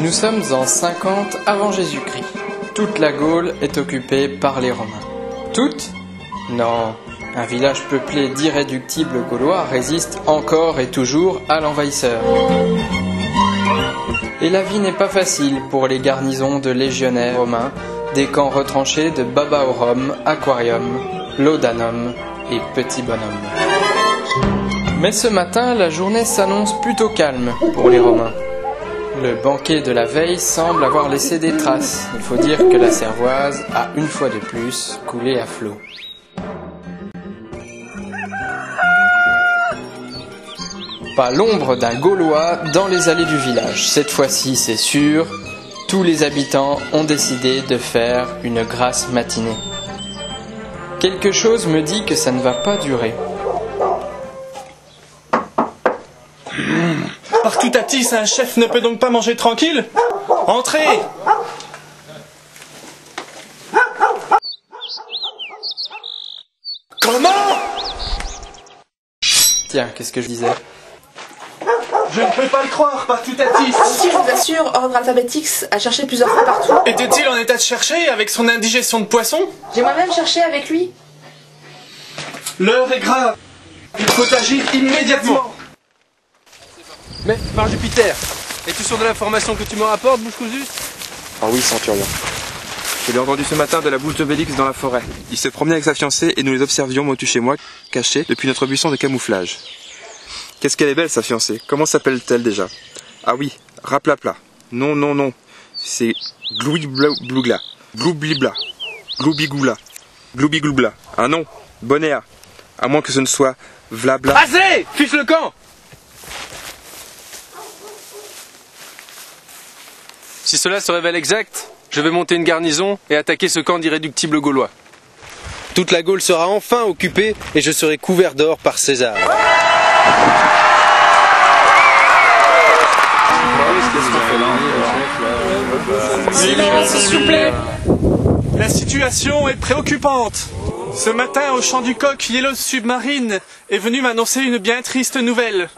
Nous sommes en 50 avant Jésus-Christ. Toute la Gaule est occupée par les Romains. Toute ? Non, un village peuplé d'irréductibles Gaulois résiste encore et toujours à l'envahisseur. Et la vie n'est pas facile pour les garnisons de légionnaires romains des camps retranchés de Babaorum, Aquarium, Laudanum et Petit Bonhomme. Mais ce matin, la journée s'annonce plutôt calme pour les Romains. Le banquet de la veille semble avoir laissé des traces. Il faut dire que la Cervoise a une fois de plus coulé à flot. Pas l'ombre d'un Gaulois dans les allées du village. Cette fois-ci, c'est sûr, tous les habitants ont décidé de faire une grasse matinée. Quelque chose me dit que ça ne va pas durer. Partout Tatis, un chef ne peut donc pas manger tranquille ? Entrez ! Comment ? Tiens, qu'est-ce que je disais ? Je ne peux pas le croire, Partout Tatis ! Si, je vous assure, ordre alphabétique a cherché plusieurs fois partout. Était-il en état de chercher avec son indigestion de poisson ? J'ai moi-même cherché avec lui. L'heure est grave. Il faut agir immédiatement. Mais, par Jupiter, es-tu sûr de l'information que tu me rapportes, bouche cousue ? Ah oui, centurion. Je l'ai entendu ce matin de la bouche d'Obélix dans la forêt. Il se promenait avec sa fiancée et nous les observions, moi chez moi, cachés depuis notre buisson de camouflage. Qu'est-ce qu'elle est belle, sa fiancée. Comment s'appelle-t-elle déjà ? Ah oui, Raplapla. Non, non, non. C'est Glouiblougla. Gloublibla. Gloubigoula. Gloubigloubla. Ah non, Bonéa. À moins que ce ne soit Vlabla. Assez ! Fiche le camp ! Si cela se révèle exact, je vais monter une garnison et attaquer ce camp d'irréductibles Gaulois. Toute la Gaule sera enfin occupée et je serai couvert d'or par César. Silence, s'il vous plaît. La situation est préoccupante. Ce matin, au champ du coq, Yellow Submarine est venu m'annoncer une bien triste nouvelle.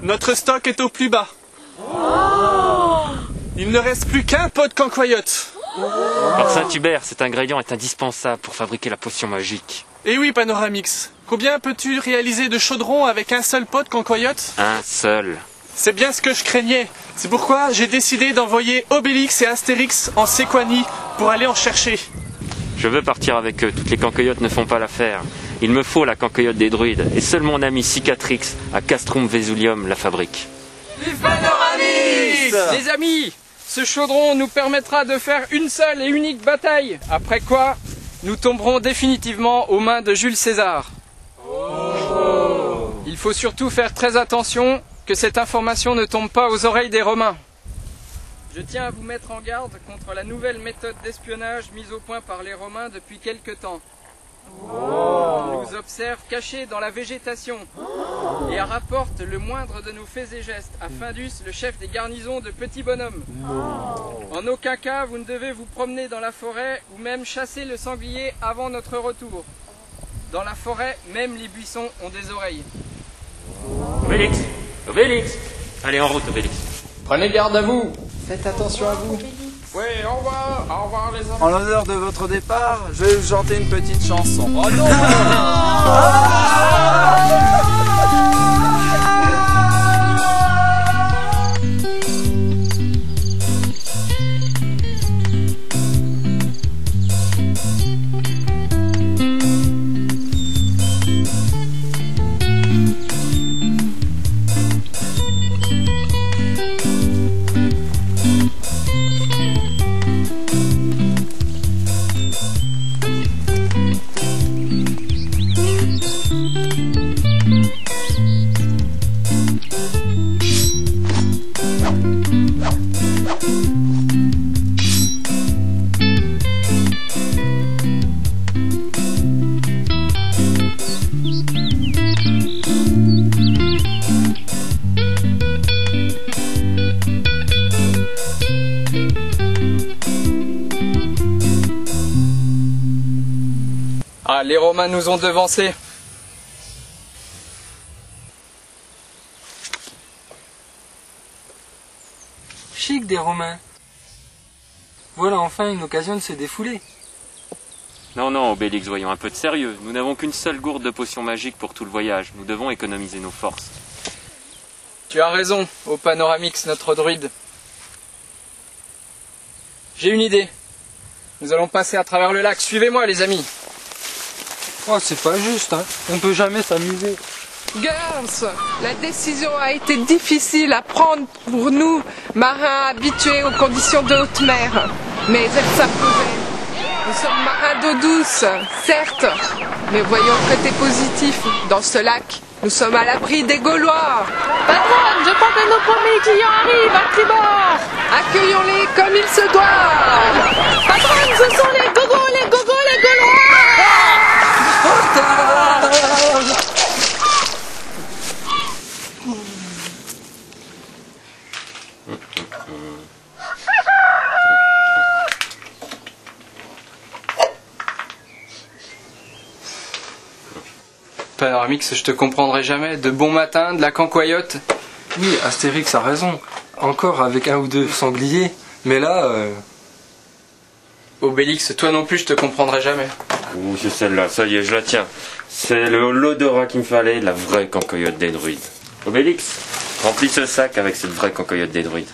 Notre stock est au plus bas. Il ne reste plus qu'un pot de cancoyote. Par Saint-Hubert, cet ingrédient est indispensable pour fabriquer la potion magique. Eh oui, Panoramix. Combien peux-tu réaliser de chaudrons avec un seul pot de cancoyote ? Un seul. C'est bien ce que je craignais. C'est pourquoi j'ai décidé d'envoyer Obélix et Astérix en Séquanie pour aller en chercher. Je veux partir avec eux, toutes les cancoyotes ne font pas l'affaire. Il me faut la cancoyote des druides, et seul mon ami Cicatrix à Castrum Vesulium la fabrique. Vive Panoramix ! Les amis, ce chaudron nous permettra de faire une seule et unique bataille. Après quoi, nous tomberons définitivement aux mains de Jules César. Il faut surtout faire très attention que cette information ne tombe pas aux oreilles des Romains. Je tiens à vous mettre en garde contre la nouvelle méthode d'espionnage mise au point par les Romains depuis quelque temps. Ils nous observent cachés dans la végétation et rapportent le moindre de nos faits et gestes à Findus, le chef des garnisons de Petit Bonhomme. En aucun cas, vous ne devez vous promener dans la forêt ou même chasser le sanglier avant notre retour. Dans la forêt, même les buissons ont des oreilles. Obélix ! Obélix ! Allez, en route, Obélix. Prenez garde à vous. Faites attention à vous. Oui, au revoir les amis. En l'honneur de votre départ, je vais vous chanter une petite chanson. Oh non! Ah, les Romains nous ont devancés. des Romains. Voilà enfin une occasion de se défouler. Non, non, Obélix, voyons un peu de sérieux. Nous n'avons qu'une seule gourde de potions magiques pour tout le voyage. Nous devons économiser nos forces. Tu as raison, ô Panoramix, notre druide. J'ai une idée. Nous allons passer à travers le lac. Suivez-moi, les amis. Oh, c'est pas juste, hein. On peut jamais s'amuser. Girls, la décision a été difficile à prendre pour nous, marins habitués aux conditions de haute mer. Mais elle s'imposait. Nous sommes marins d'eau douce, certes, mais voyons le côté positif. Dans ce lac, nous sommes à l'abri des Gaulois. Patronne, je crois que nos premiers clients arrivent à tribord. Accueillons-les comme il se doit. Patronne, ce sont les gogos, les Gaulois. Panoramix, je te comprendrai jamais. De bon matin, de la cancoyote. Oui, Astérix a raison. Encore avec un ou deux sangliers. Mais là... Obélix, toi non plus, je te comprendrai jamais. Ouh, c'est celle-là, ça y est, je la tiens. C'est l'odorat qu'il me fallait, la vraie cancoyote des druides. Obélix, remplis ce sac avec cette vraie cancoyote des druides.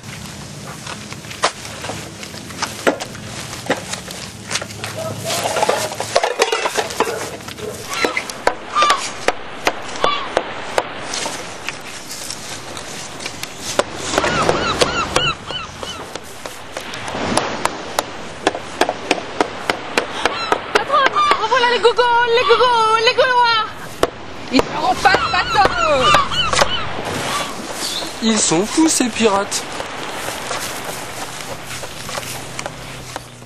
Voilà les Gaulois. Ils n'auront pas de bateau. Ils sont fous, ces pirates.